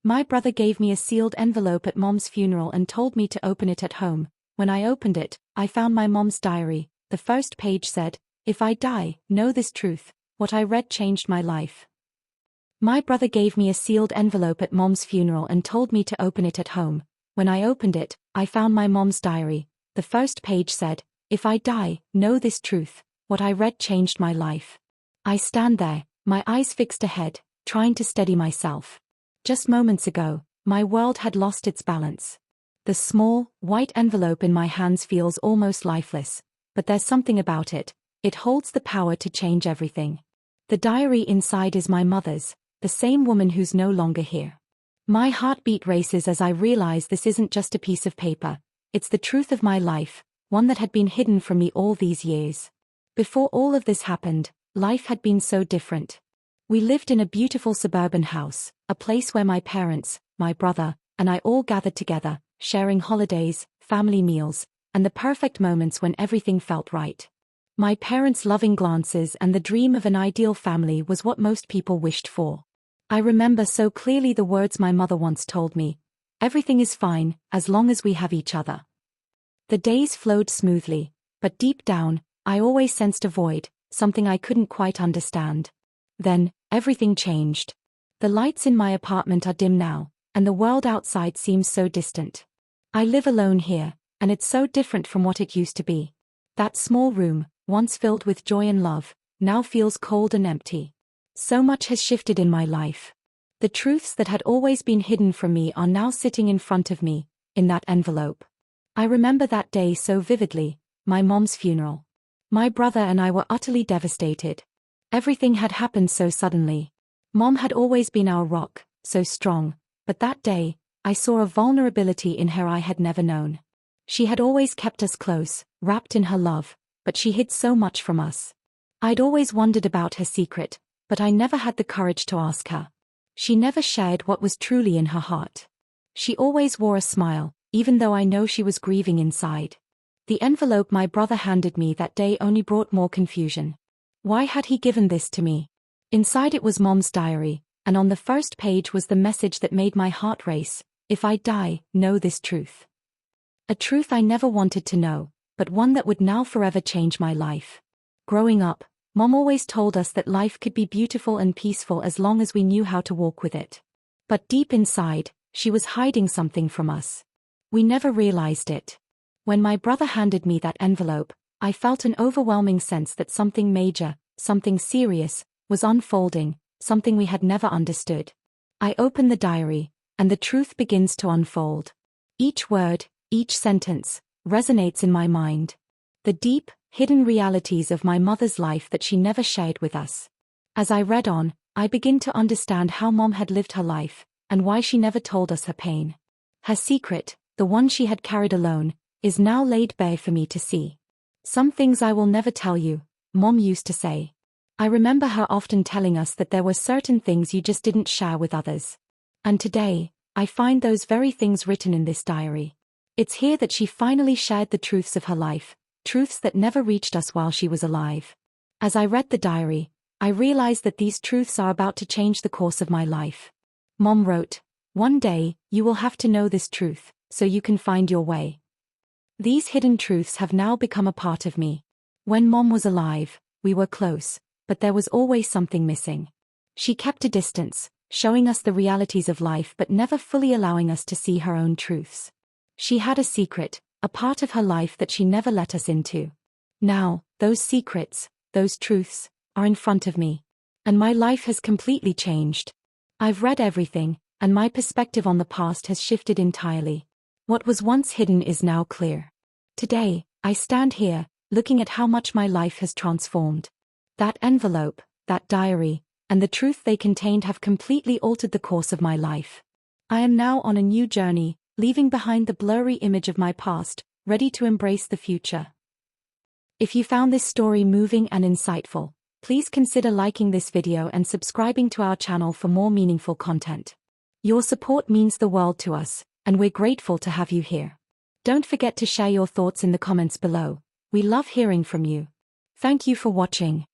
My brother gave me a sealed envelope at Mom's funeral and told me to open it at home. When I opened it, I found my mom's diary. The first page said, "If I die, know this truth. What I read changed my life." My brother gave me a sealed envelope at Mom's funeral and told me to open it at home. When I opened it, I found my mom's diary. The first page said, "If I die, know this truth. What I read changed my life." I stand there, my eyes fixed ahead, trying to steady myself. Just moments ago, my world had lost its balance. The small, white envelope in my hands feels almost lifeless, but there's something about it. It holds the power to change everything. The diary inside is my mother's, the same woman who's no longer here. My heartbeat races as I realize this isn't just a piece of paper. It's the truth of my life, one that had been hidden from me all these years. Before all of this happened, life had been so different. We lived in a beautiful suburban house, a place where my parents, my brother, and I all gathered together, sharing holidays, family meals, and the perfect moments when everything felt right. My parents' loving glances and the dream of an ideal family was what most people wished for. I remember so clearly the words my mother once told me, "Everything is fine, as long as we have each other." The days flowed smoothly, but deep down, I always sensed a void, something I couldn't quite understand. Then, everything changed. The lights in my apartment are dim now, and the world outside seems so distant. I live alone here, and it's so different from what it used to be. That small room, once filled with joy and love, now feels cold and empty. So much has shifted in my life. The truths that had always been hidden from me are now sitting in front of me, in that envelope. I remember that day so vividly, my mom's funeral. My brother and I were utterly devastated. Everything had happened so suddenly. Mom had always been our rock, so strong, but that day, I saw a vulnerability in her I had never known. She had always kept us close, wrapped in her love, but she hid so much from us. I'd always wondered about her secret, but I never had the courage to ask her. She never shared what was truly in her heart. She always wore a smile, even though I know she was grieving inside. The envelope my brother handed me that day only brought more confusion. Why had he given this to me? Inside it was Mom's diary, and on the first page was the message that made my heart race, "If I die, know this truth." A truth I never wanted to know, but one that would now forever change my life. Growing up, Mom always told us that life could be beautiful and peaceful as long as we knew how to walk with it. But deep inside, she was hiding something from us. We never realized it. When my brother handed me that envelope, I felt an overwhelming sense that something major, something serious, was unfolding, something we had never understood. I open the diary, and the truth begins to unfold. Each word, each sentence, resonates in my mind. The deep, hidden realities of my mother's life that she never shared with us. As I read on, I begin to understand how Mom had lived her life, and why she never told us her pain. Her secret, the one she had carried alone, is now laid bare for me to see. "Some things I will never tell you," Mom used to say. I remember her often telling us that there were certain things you just didn't share with others. And today, I find those very things written in this diary. It's here that she finally shared the truths of her life, truths that never reached us while she was alive. As I read the diary, I realized that these truths are about to change the course of my life. Mom wrote, "One day, you will have to know this truth, so you can find your way." These hidden truths have now become a part of me. When Mom was alive, we were close, but there was always something missing. She kept a distance, showing us the realities of life but never fully allowing us to see her own truths. She had a secret, a part of her life that she never let us into. Now, those secrets, those truths, are in front of me. And my life has completely changed. I've read everything, and my perspective on the past has shifted entirely. What was once hidden is now clear. Today, I stand here, looking at how much my life has transformed. That envelope, that diary, and the truth they contained have completely altered the course of my life. I am now on a new journey, leaving behind the blurry image of my past, ready to embrace the future. If you found this story moving and insightful, please consider liking this video and subscribing to our channel for more meaningful content. Your support means the world to us, and we're grateful to have you here. Don't forget to share your thoughts in the comments below. We love hearing from you. Thank you for watching.